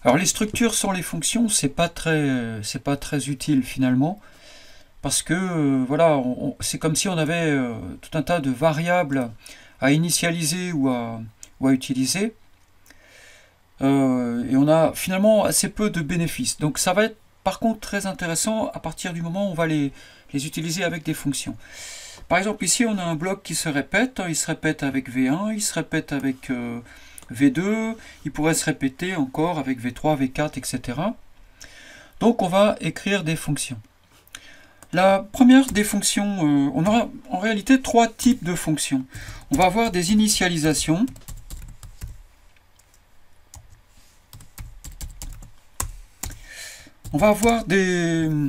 Alors les structures sans les fonctions, c'est pas très utile finalement, parce que voilà, c'est comme si on avait tout un tas de variables à initialiser ou à utiliser, et on a finalement assez peu de bénéfices. Donc ça va être par contre très intéressant à partir du moment où on va les utiliser avec des fonctions. Par exemple ici on a un bloc qui se répète, il se répète avec V1, il se répète avec V2, il pourrait se répéter encore avec V3, V4, etc. Donc on va écrire des fonctions. La première des fonctions, on aura en réalité trois types de fonctions. On va avoir des initialisations. On va avoir des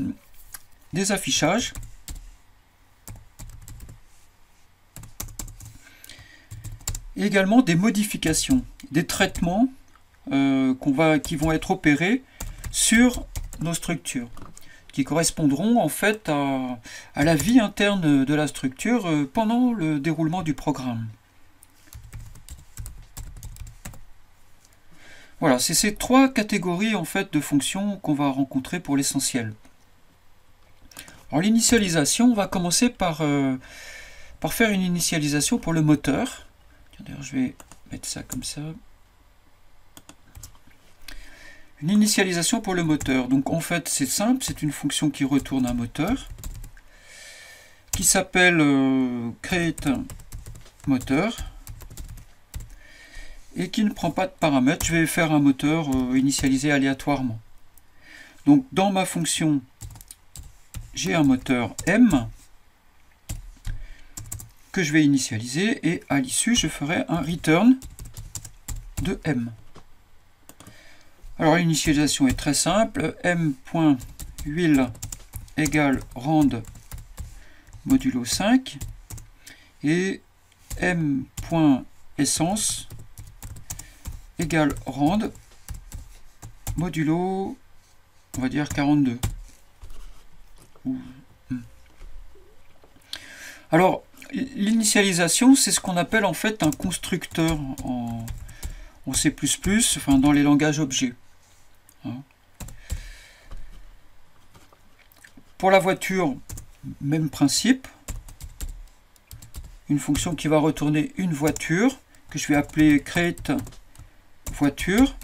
affichages. Et également des modifications, des traitements qui vont être opérés sur nos structures, qui correspondront en fait à la vie interne de la structure pendant le déroulement du programme. Voilà, c'est ces trois catégories en fait de fonctions qu'on va rencontrer pour l'essentiel. Alors l'initialisation, on va commencer par faire une initialisation pour le moteur. D'ailleurs, je vais mettre ça comme ça. Une initialisation pour le moteur. Donc en fait, c'est simple, c'est une fonction qui retourne un moteur, qui s'appelle create moteur, et qui ne prend pas de paramètres. Je vais faire un moteur initialisé aléatoirement. Donc dans ma fonction, j'ai un moteur M que je vais initialiser, et à l'issue, je ferai un return de M. Alors l'initialisation est très simple, m.will égale rand modulo 5, et m.essence égale rand modulo, on va dire 42. Alors, l'initialisation, c'est ce qu'on appelle en fait un constructeur en C++, enfin dans les langages objets. Pour la voiture, même principe. Une fonction qui va retourner une voiture, que je vais appeler create voiture.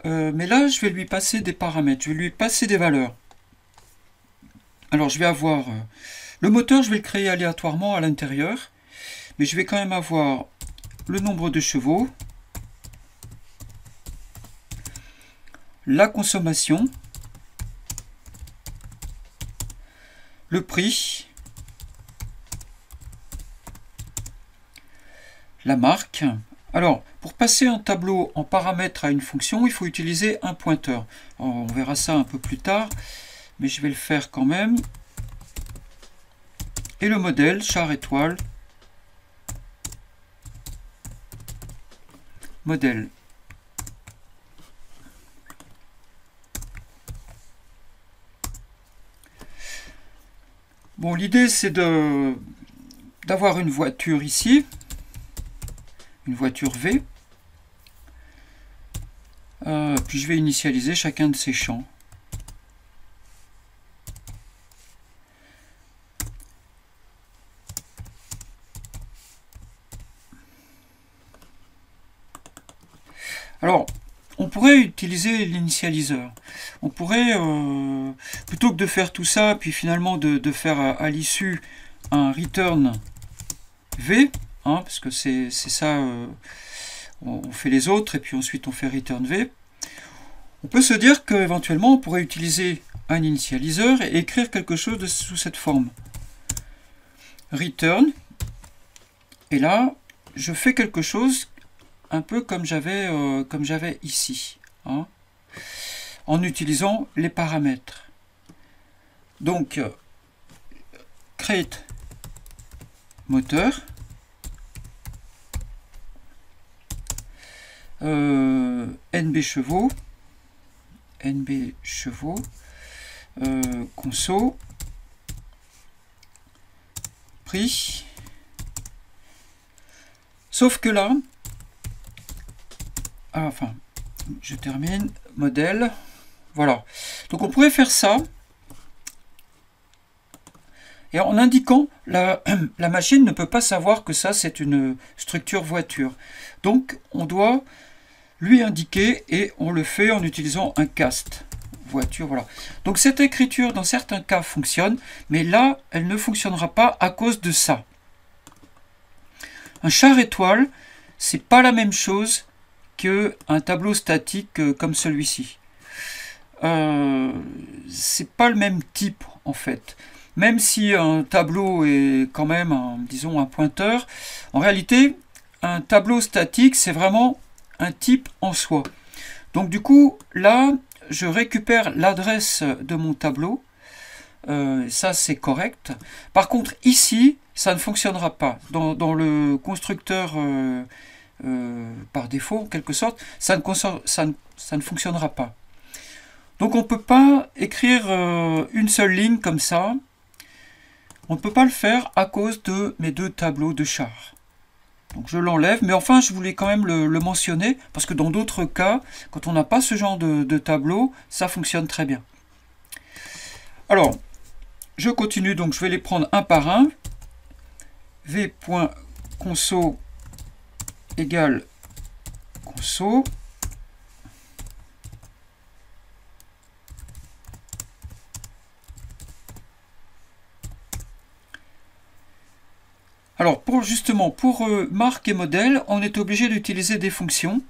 Mais là, je vais lui passer des paramètres, je vais lui passer des valeurs. Alors, je vais avoir... le moteur, je vais le créer aléatoirement à l'intérieur, mais je vais quand même avoir le nombre de chevaux, la consommation, le prix, la marque. Alors, pour passer un tableau en paramètres à une fonction, il faut utiliser un pointeur. Alors, on verra ça un peu plus tard, mais je vais le faire quand même. Et le modèle, char étoile, modèle. Bon, l'idée c'est d'avoir une voiture ici, une voiture V. Puis je vais initialiser chacun de ces champs. Alors, on pourrait utiliser l'initialiseur. On pourrait, plutôt que de faire tout ça, puis finalement de faire à l'issue un return V, hein, parce que c'est ça, on fait les autres, et puis ensuite on fait return V. On peut se dire qu'éventuellement on pourrait utiliser un initialiseur et écrire quelque chose sous cette forme. Return, et là, je fais quelque chose un peu comme j'avais ici, hein, en utilisant les paramètres. Donc, create moteur, NB chevaux, conso, prix. Sauf que là, enfin, Je termine, modèle, voilà. Donc on pourrait faire ça, et en indiquant, la machine ne peut pas savoir que ça c'est une structure voiture. Donc on doit lui indiquer, et on le fait en utilisant un cast voiture, voilà. Donc cette écriture dans certains cas fonctionne, mais là elle ne fonctionnera pas à cause de ça. Un char étoile, c'est pas la même chose qu'un tableau statique comme celui-ci. C'est pas le même type en fait. Même si un tableau est quand même, disons, un pointeur, en réalité, un tableau statique, c'est vraiment un type en soi. Donc du coup, là, je récupère l'adresse de mon tableau. Ça, c'est correct. Par contre, ici, ça ne fonctionnera pas. Dans le constructeur par défaut, en quelque sorte, ça ne fonctionnera pas. Donc on ne peut pas écrire une seule ligne comme ça. On ne peut pas le faire à cause de mes deux tableaux de chars. Donc je l'enlève, mais enfin je voulais quand même le mentionner, parce que dans d'autres cas, quand on n'a pas ce genre de tableau, ça fonctionne très bien. Alors, je continue, donc je vais les prendre un par un. v.conso égale conso. Alors, justement, pour marque et modèle, on est obligé d'utiliser des fonctions.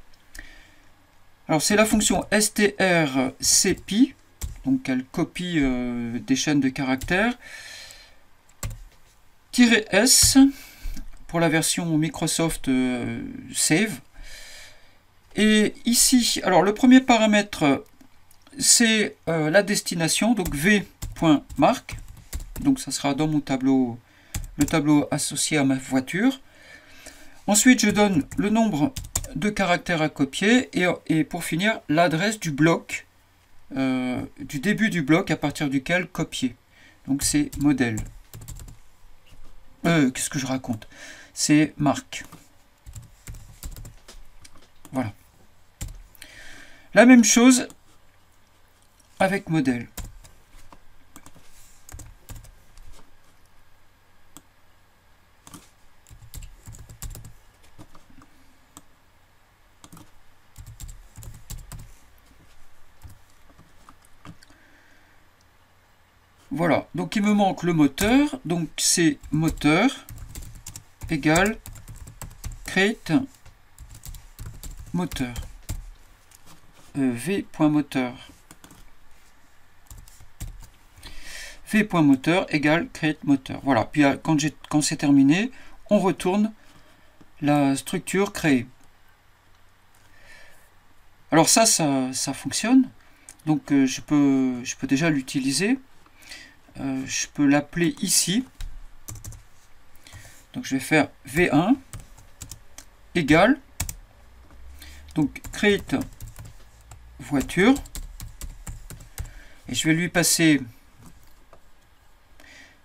Alors, c'est la fonction strcpy, donc elle copie des chaînes de caractères, -s pour la version Microsoft Save. Et ici, alors le premier paramètre, c'est la destination, donc v.marque, donc ça sera dans mon tableau, le tableau associé à ma voiture. Ensuite, je donne le nombre de caractères à copier et pour finir, l'adresse du bloc, du début du bloc à partir duquel copier. Donc c'est modèle. Qu'est-ce que je raconte? C'est marque. Voilà. La même chose avec modèle. Voilà, donc il me manque le moteur, donc c'est moteur égale create moteur, v.moteur, v.moteur égale create moteur. Voilà, puis quand c'est terminé, on retourne la structure créée. Alors ça fonctionne, donc je peux déjà l'utiliser. Je peux l'appeler ici. Donc je vais faire v1 égale, donc create voiture, et je vais lui passer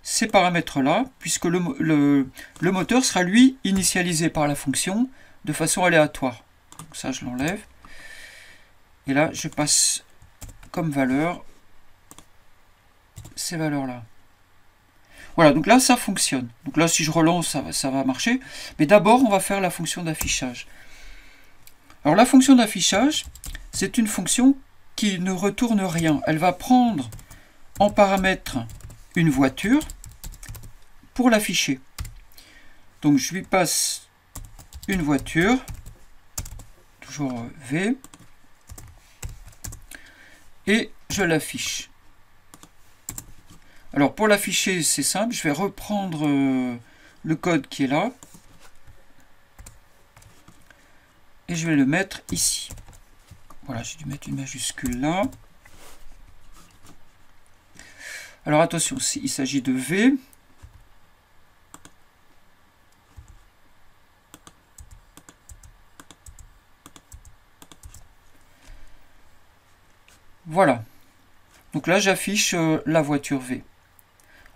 ces paramètres là, puisque le moteur sera lui initialisé par la fonction de façon aléatoire. Donc ça je l'enlève, et là je passe comme valeur ces valeurs là. Voilà, donc là ça fonctionne. Donc là si je relance ça va marcher, mais d'abord on va faire la fonction d'affichage. Alors la fonction d'affichage, c'est une fonction qui ne retourne rien. Elle va prendre en paramètre une voiture pour l'afficher. Donc je lui passe une voiture, toujours V, et je l'affiche. Alors pour l'afficher, c'est simple, je vais reprendre le code qui est là, et je vais le mettre ici. Voilà, j'ai dû mettre une majuscule là. Alors attention, il s'agit de V. Voilà. Donc là, j'affiche la voiture V.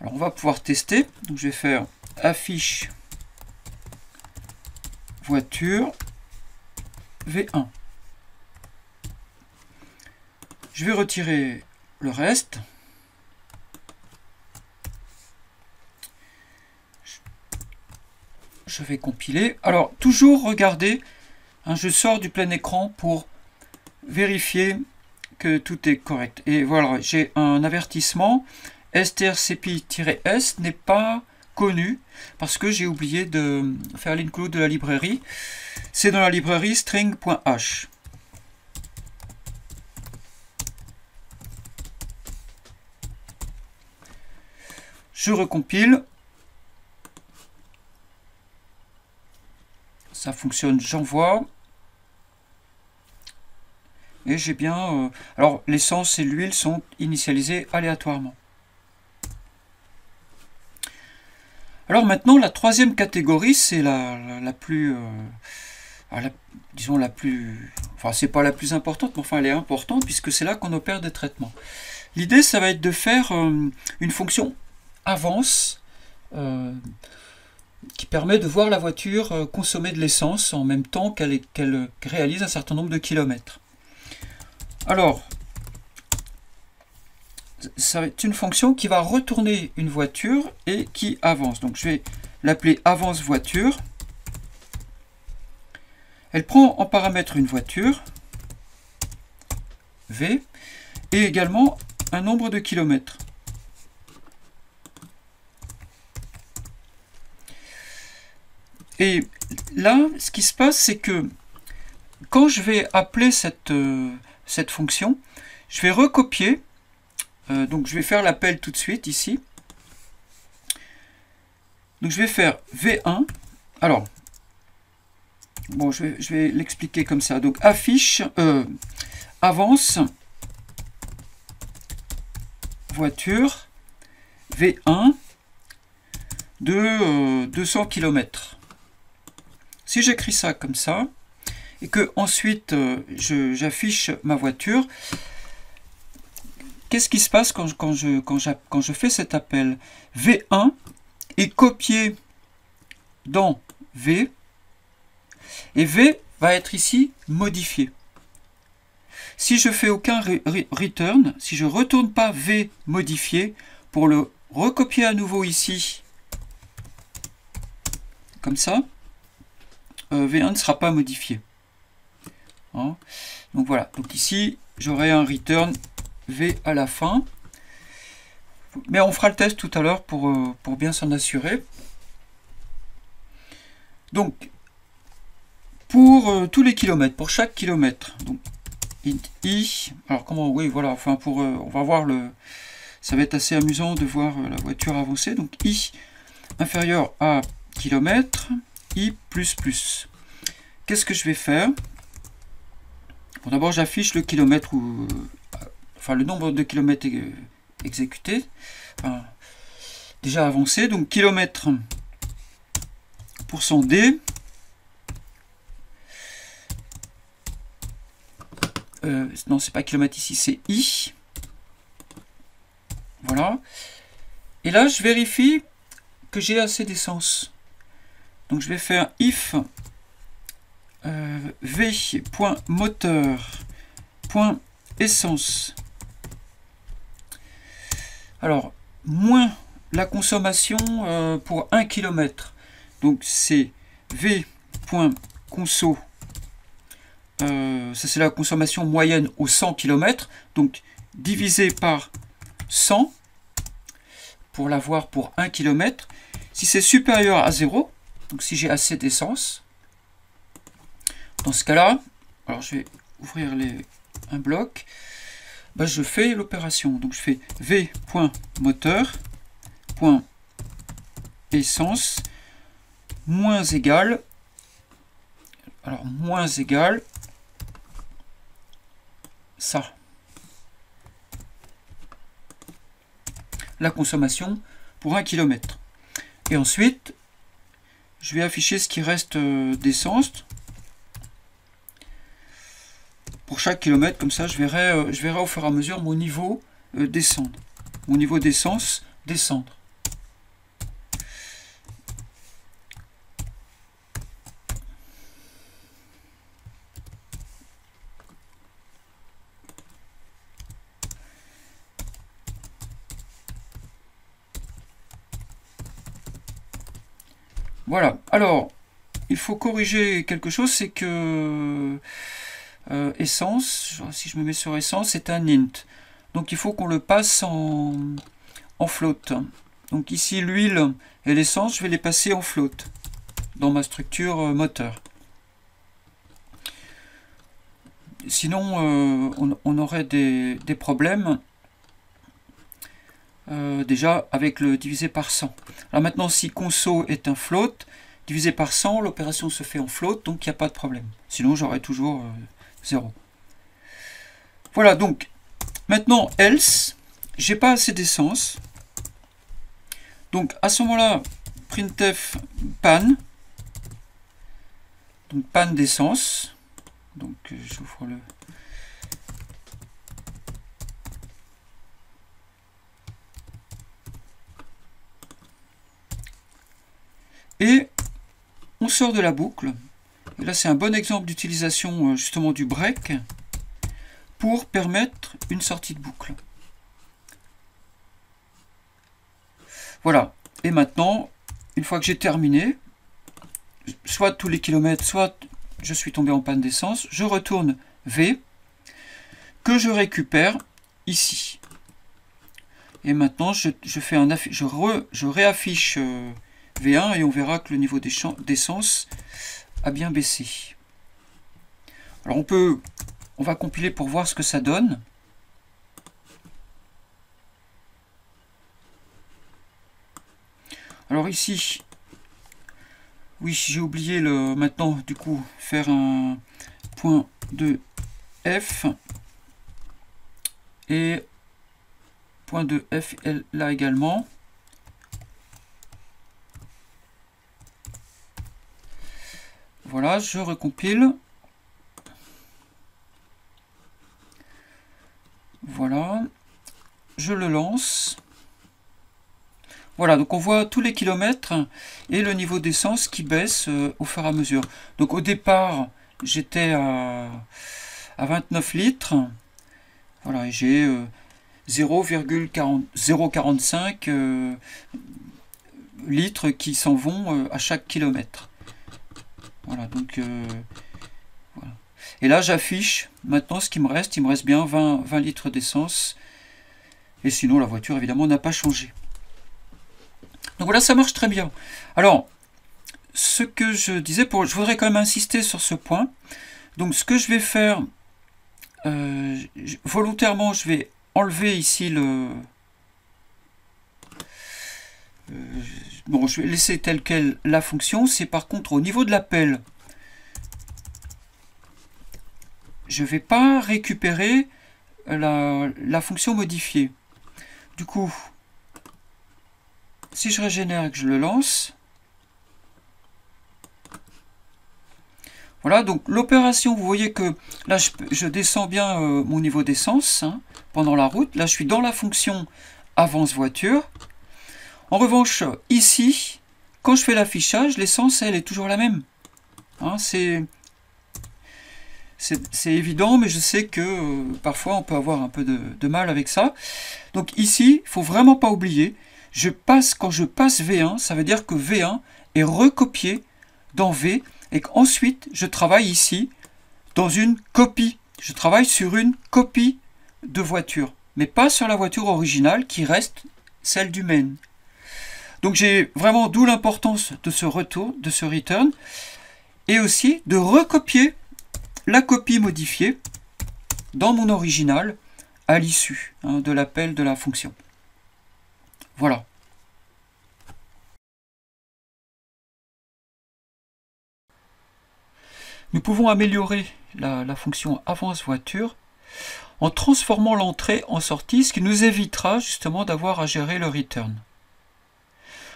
Alors on va pouvoir tester. Donc je vais faire affiche voiture V1. Je vais retirer le reste. Je vais compiler. Alors, toujours regarder, hein, je sors du plein écran pour vérifier que tout est correct. Et voilà, j'ai un avertissement. strcpy-s n'est pas connu parce que j'ai oublié de faire l'include de la librairie. C'est dans la librairie string.h. Je recompile. Ça fonctionne, j'envoie. Et j'ai bien... alors, l'essence et l'huile sont initialisées aléatoirement. Alors maintenant, la troisième catégorie, c'est la plus... disons la plus... Enfin, c'est pas la plus importante, mais enfin, elle est importante, puisque c'est là qu'on opère des traitements. L'idée, ça va être de faire une fonction avance, qui permet de voir la voiture consommer de l'essence en même temps qu'elle réalise un certain nombre de kilomètres. Alors, ça va être une fonction qui va retourner une voiture et qui avance. Donc, je vais l'appeler avance voiture. Elle prend en paramètre une voiture, V, et également un nombre de kilomètres. Et là, ce qui se passe, c'est que quand je vais appeler cette fonction, je vais recopier, donc je vais faire l'appel tout de suite ici. Donc je vais faire V1. Alors, bon, je vais l'expliquer comme ça. Donc affiche, avance, voiture, V1 de 200 km. Si j'écris ça comme ça, et que ensuite j'affiche ma voiture, qu'est-ce qui se passe quand je fais cet appel? V1 est copié dans V, et V va être ici modifié. Si je fais aucun return, si je ne retourne pas V modifié, pour le recopier à nouveau ici, comme ça, V1 ne sera pas modifié. Hein, donc voilà, donc ici j'aurai un return V à la fin. Mais on fera le test tout à l'heure pour bien s'en assurer. Donc, pour tous les kilomètres, pour chaque kilomètre, donc i, alors comment, oui, voilà, enfin on va voir ça va être assez amusant de voir la voiture avancer. Donc i inférieur à kilomètre, i plus plus. Qu'est-ce que je vais faire? Bon, d'abord j'affiche le kilomètre enfin le nombre de kilomètres exécutés, enfin, déjà avancé. Donc kilomètre %d, non c'est pas kilomètre ici, c'est i. Voilà. Et là je vérifie que j'ai assez d'essence. Donc je vais faire if v.moteur.essence. Alors, moins la consommation pour 1 km. Donc c'est v.conso. Ça c'est la consommation moyenne au 100 km. Donc divisé par 100 pour l'avoir pour 1 km. Si c'est supérieur à 0, donc si j'ai assez d'essence, dans ce cas-là, alors je vais ouvrir un bloc, bah je fais l'opération. Donc je fais v.moteur.essence moins égal, alors moins égal ça. La consommation pour 1 km. Et ensuite, je vais afficher ce qui reste d'essence. Pour chaque kilomètre, comme ça, je verrai au fur et à mesure mon niveau descendre. Mon niveau d'essence descendre. Voilà. Alors, il faut corriger quelque chose, c'est que essence, si je me mets sur essence, c'est un int. Donc il faut qu'on le passe en float. Donc ici, l'huile et l'essence, je vais les passer en float dans ma structure moteur. Sinon, on aurait des problèmes déjà avec le divisé par 100. Alors maintenant, si conso est un float, divisé par 100, l'opération se fait en float, donc il n'y a pas de problème. Sinon, j'aurais toujours 0. Voilà, donc, maintenant, else, j'ai pas assez d'essence. Donc, à ce moment-là, printf panne. Donc, panne d'essence. Donc, j'ouvre le... Et on sort de la boucle. Et là, c'est un bon exemple d'utilisation justement du break pour permettre une sortie de boucle. Voilà. Et maintenant, une fois que j'ai terminé, soit tous les kilomètres, soit je suis tombé en panne d'essence, je retourne V, que je récupère ici. Et maintenant, je fais un je réaffiche V1 et on verra que le niveau d'essence a bien baissé. Alors on va compiler pour voir ce que ça donne. Alors ici, oui, j'ai oublié maintenant du coup faire un point de F et point de F là également. Voilà, je recompile. Voilà, je le lance. Voilà, donc on voit tous les kilomètres et le niveau d'essence qui baisse au fur et à mesure. Donc au départ, j'étais à 29 litres. Voilà, et j'ai 0,045 litres qui s'en vont à chaque kilomètre. Voilà, donc voilà. Et là, j'affiche maintenant ce qui me reste. Il me reste bien 20 litres d'essence. Et sinon, la voiture, évidemment, n'a pas changé. Donc voilà, ça marche très bien. Alors, ce que je disais, je voudrais quand même insister sur ce point. Donc ce que je vais faire, volontairement, je vais enlever ici le... bon, je vais laisser telle quelle la fonction. C'est par contre au niveau de l'appel, je ne vais pas récupérer la fonction modifiée. Du coup, si je régénère et que je le lance, voilà, donc l'opération, vous voyez que là, je descends bien mon niveau d'essence pendant la route. Là, je suis dans la fonction avance voiture. En revanche, ici, quand je fais l'affichage, l'essence, elle est toujours la même. Hein, c'est évident, mais je sais que parfois, on peut avoir un peu de mal avec ça. Donc ici, il ne faut vraiment pas oublier, quand je passe V1, ça veut dire que V1 est recopié dans V, et qu'ensuite, je travaille ici dans une copie. Je travaille sur une copie de voiture, mais pas sur la voiture originale qui reste celle du main. Donc j'ai vraiment, d'où l'importance de ce retour, de ce return, et aussi de recopier la copie modifiée dans mon original à l'issue de l'appel de la fonction. Voilà. Nous pouvons améliorer la fonction avance voiture en transformant l'entrée en sortie, ce qui nous évitera justement d'avoir à gérer le return.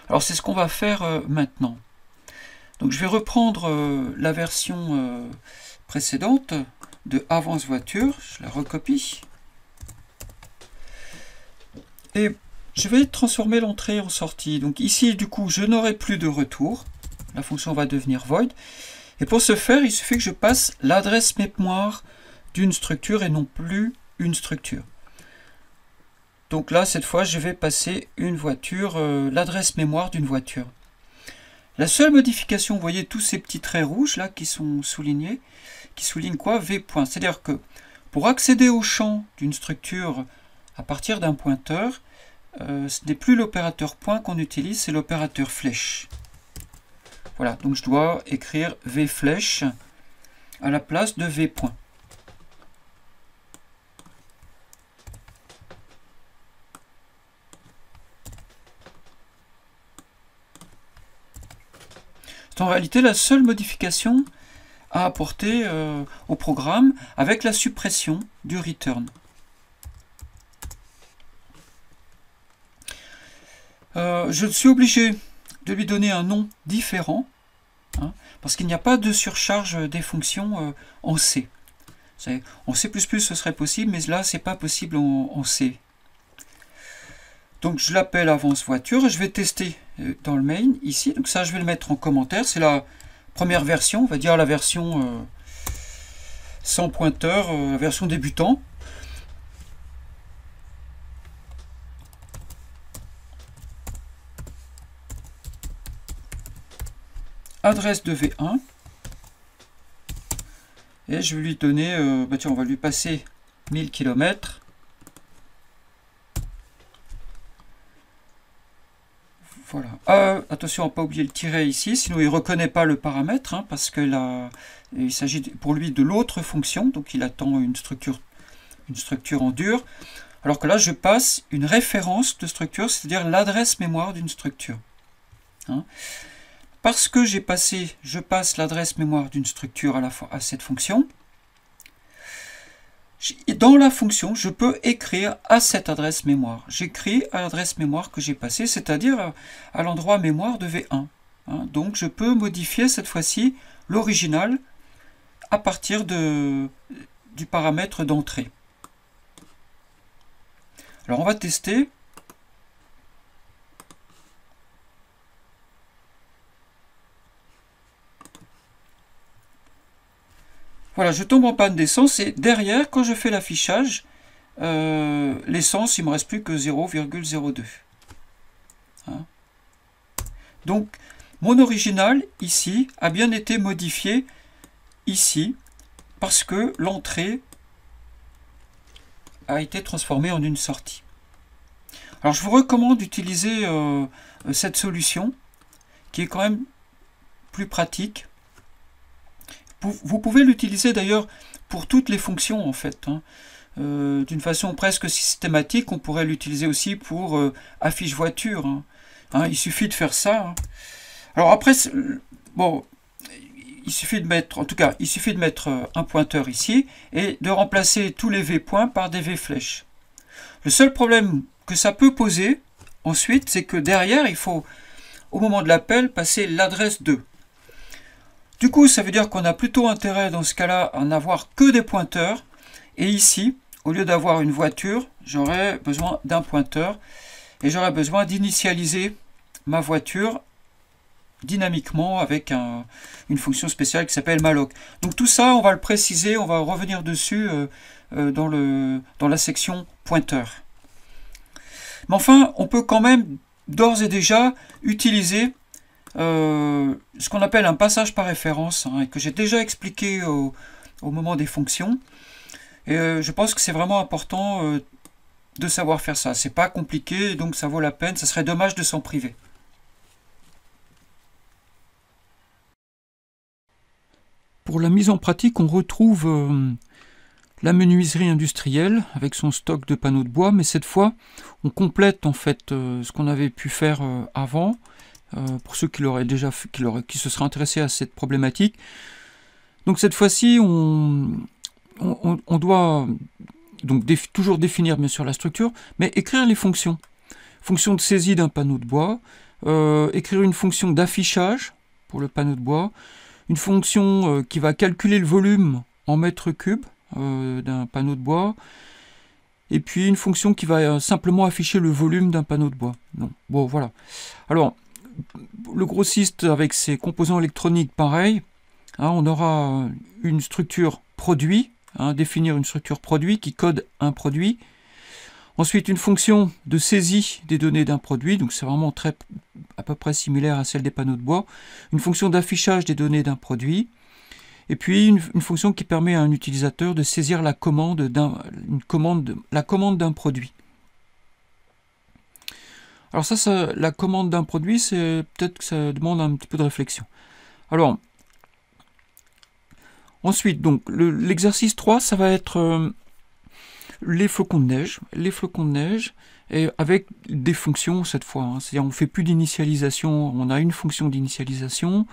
Alors c'est ce qu'on va faire maintenant. Donc je vais reprendre la version précédente de avance voiture, je la recopie. Et je vais transformer l'entrée en sortie. Donc ici, du coup, je n'aurai plus de retour. La fonction va devenir void. Et pour ce faire, il suffit que je passe l'adresse mémoire d'une structure et non plus une structure. Donc là, cette fois, je vais passer une voiture, l'adresse mémoire d'une voiture. La seule modification, vous voyez tous ces petits traits rouges là qui sont soulignés, qui soulignent quoi? V point. C'est-à-dire que pour accéder au champ d'une structure à partir d'un pointeur, ce n'est plus l'opérateur point qu'on utilise, c'est l'opérateur flèche. Voilà, donc je dois écrire V flèche à la place de V point. C'est en réalité la seule modification à apporter au programme avec la suppression du return. Je suis obligé de lui donner un nom différent, hein, parce qu'il n'y a pas de surcharge des fonctions en C. En C++, ce serait possible, mais là, c'est pas possible en C. Donc, je l'appelle avance voiture, et je vais tester dans le main, ici. Donc ça, je vais le mettre en commentaire. C'est la première version, on va dire la version sans pointeur, la version débutant. Adresse de V1. Et je vais lui donner, tiens, on va lui passer 1000 km. Voilà. Attention à ne pas oublier le tiret ici, sinon il ne reconnaît pas le paramètre, hein, parce que là, il s'agit pour lui de l'autre fonction, donc il attend une structure en dur. Alors que là, je passe une référence de structure, c'est-à-dire l'adresse mémoire d'une structure. Hein. Parce que je passe l'adresse mémoire d'une structure à cette fonction. Dans la fonction, je peux écrire à cette adresse mémoire. J'écris à l'adresse mémoire que j'ai passée, c'est-à-dire à l'endroit mémoire de V1. Hein. Donc je peux modifier cette fois-ci l'original à partir du paramètre d'entrée. Alors on va tester. Voilà, je tombe en panne d'essence et derrière, quand je fais l'affichage, l'essence, il ne me reste plus que 0,02. Hein. Donc, mon original, ici, a bien été modifié ici, parce que l'entrée a été transformée en une sortie. Alors, je vous recommande d'utiliser cette solution, qui est quand même plus pratique. Vous pouvez l'utiliser d'ailleurs pour toutes les fonctions en fait. Hein. D'une façon presque systématique, on pourrait l'utiliser aussi pour affiche voiture. Hein. Hein, il suffit de faire ça. Hein. Alors après, bon, il suffit de mettre, en tout cas, il suffit de mettre un pointeur ici et de remplacer tous les V points par des V flèches. Le seul problème que ça peut poser ensuite, c'est que derrière, il faut, au moment de l'appel, passer l'adresse 2. Du coup, ça veut dire qu'on a plutôt intérêt dans ce cas-là à n'avoir que des pointeurs. Et ici, au lieu d'avoir une voiture, j'aurais besoin d'un pointeur. Et j'aurais besoin d'initialiser ma voiture dynamiquement avec une fonction spéciale qui s'appelle malloc. Donc tout ça, on va le préciser, on va revenir dessus dans la section pointeur. Mais enfin, on peut quand même d'ores et déjà utiliser ce qu'on appelle un passage par référence, hein, et que j'ai déjà expliqué au moment des fonctions. Et je pense que c'est vraiment important de savoir faire ça. C'est pas compliqué, donc ça vaut la peine. Ça serait dommage de s'en priver. Pour la mise en pratique, on retrouve la menuiserie industrielle avec son stock de panneaux de bois, mais cette fois, on complète en fait ce qu'on avait pu faire avant. Pour ceux qui se seraient intéressés à cette problématique. Donc cette fois-ci, on doit donc toujours définir bien sûr la structure, mais écrire les fonctions. Fonction de saisie d'un panneau de bois, écrire une fonction d'affichage pour le panneau de bois, une fonction qui va calculer le volume en mètres cubes d'un panneau de bois, et puis une fonction qui va simplement afficher le volume d'un panneau de bois. Bon, voilà. Alors, le grossiste avec ses composants électroniques, pareil, hein, on aura une structure produit, hein, définir une structure produit qui code un produit. Ensuite, une fonction de saisie des données d'un produit, donc c'est vraiment à peu près similaire à celle des panneaux de bois. Une fonction d'affichage des données d'un produit. Et puis une fonction qui permet à un utilisateur de saisir la commande d'un produit. Alors la commande d'un produit, c'est peut-être que ça demande un petit peu de réflexion. Alors, ensuite, donc l'exercice 3, ça va être les flocons de neige. Les flocons de neige, et avec des fonctions cette fois. Hein. C'est-à-dire on ne fait plus d'initialisation, on a une fonction d'initialisation.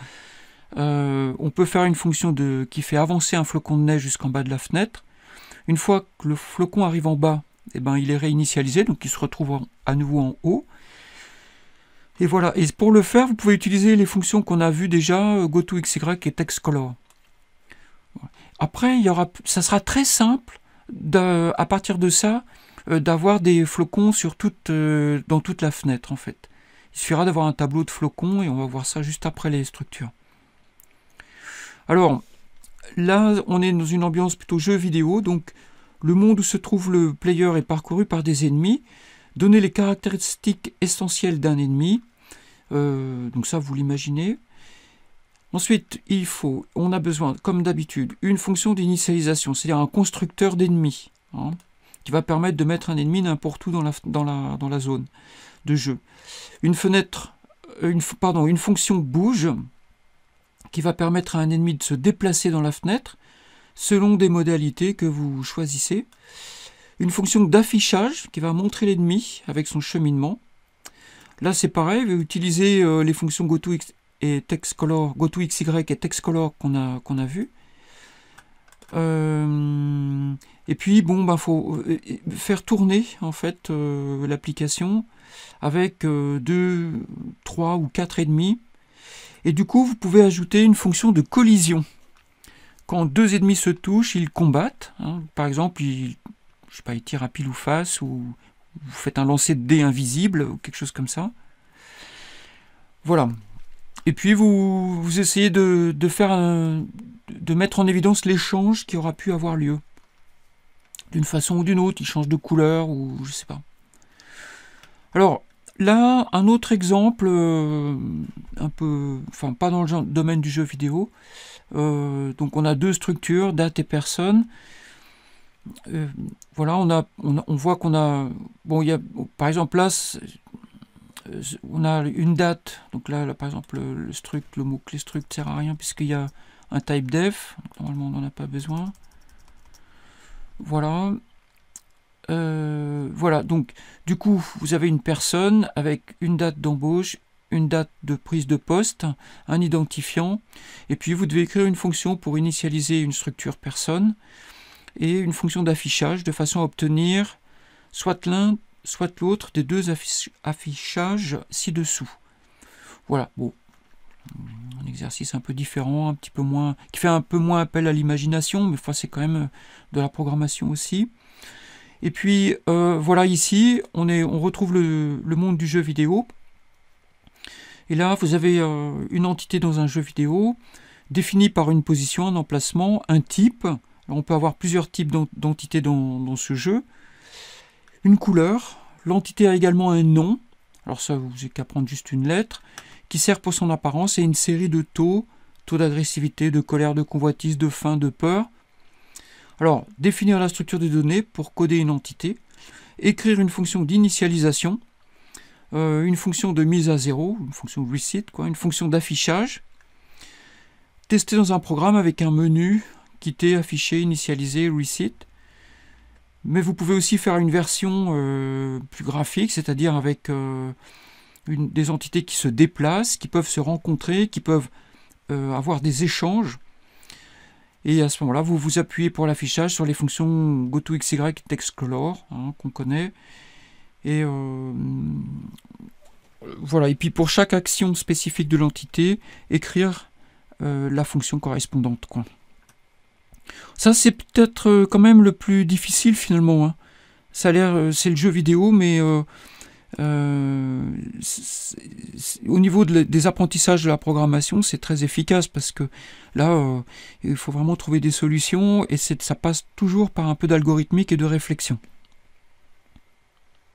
On peut faire une fonction qui fait avancer un flocon de neige jusqu'en bas de la fenêtre. Une fois que le flocon arrive en bas, eh ben, il est réinitialisé, donc il se retrouve à nouveau en haut. Et voilà, et pour le faire, vous pouvez utiliser les fonctions qu'on a vues déjà, GoToXY et TextColor. Après, ça sera très simple, à partir de ça, d'avoir des flocons dans toute la fenêtre, en fait. Il suffira d'avoir un tableau de flocons, et on va voir ça juste après les structures. Alors, là, on est dans une ambiance plutôt jeu vidéo, donc le monde où se trouve le player est parcouru par des ennemis. Donner les caractéristiques essentielles d'un ennemi, donc ça vous l'imaginez. Ensuite, on a besoin, comme d'habitude, une fonction d'initialisation, c'est-à-dire un constructeur d'ennemis, hein, qui va permettre de mettre un ennemi n'importe où dans la zone de jeu. Une fonction bouge, qui va permettre à un ennemi de se déplacer dans la fenêtre, selon des modalités que vous choisissez. Une fonction d'affichage qui va montrer l'ennemi avec son cheminement. Là c'est pareil, vous utilisez les fonctions GoToXY et TextColor qu'on a vu. Et puis bon, faut faire tourner en fait l'application avec 2, 3 ou 4 ennemis. Et du coup vous pouvez ajouter une fonction de collision. Quand deux ennemis se touchent, ils combattent. Hein. Par exemple, je sais pas, ils tirent à pile ou face, ou vous faites un lancer de dés invisible, ou quelque chose comme ça. Voilà. Et puis vous essayez de mettre en évidence l'échange qui aura pu avoir lieu. D'une façon ou d'une autre, il change de couleur, ou je sais pas. Alors, là, un autre exemple, pas dans le domaine du jeu vidéo. Donc on a deux structures, date et personne. Voilà, on voit qu'on a... Bon, par exemple là, on a une date. Donc là par exemple, le mot-clé struct ne sert à rien puisqu'il y a un type def. Donc, normalement, on n'en a pas besoin. Voilà. Voilà, donc du coup, vous avez une personne avec une date d'embauche, une date de prise de poste, un identifiant, et puis vous devez écrire une fonction pour initialiser une structure personne, et une fonction d'affichage, de façon à obtenir soit l'un, soit l'autre des deux affichages ci-dessous. Voilà, bon, un exercice un peu différent, un petit peu moins, qui fait un peu moins appel à l'imagination, mais enfin c'est quand même de la programmation aussi. Et puis voilà, ici on retrouve le monde du jeu vidéo. Et là vous avez une entité dans un jeu vidéo définie par une position, un emplacement, un type. Alors, on peut avoir plusieurs types d'entités dans ce jeu. Une couleur. L'entité a également un nom. Alors ça, vous n'avez qu'à prendre juste une lettre, qui sert pour son apparence, et une série de taux d'agressivité, de colère, de convoitise, de faim, de peur. Alors, définir la structure des données pour coder une entité, écrire une fonction d'initialisation, une fonction de mise à zéro, une fonction reset, une fonction d'affichage, tester dans un programme avec un menu, quitter, afficher, initialiser, reset. Mais vous pouvez aussi faire une version plus graphique, c'est-à-dire avec des entités qui se déplacent, qui peuvent se rencontrer, qui peuvent avoir des échanges. Et à ce moment-là, vous vous appuyez pour l'affichage sur les fonctions GoToXY et TextColor, hein, qu'on connaît. Et voilà. Et puis pour chaque action spécifique de l'entité, écrire la fonction correspondante, quoi. Ça, c'est peut-être quand même le plus difficile finalement. Hein. Ça a l'air, c'est le jeu vidéo, mais au niveau des apprentissages de la programmation, c'est très efficace parce que là, il faut vraiment trouver des solutions et ça passe toujours par un peu d'algorithmique et de réflexion.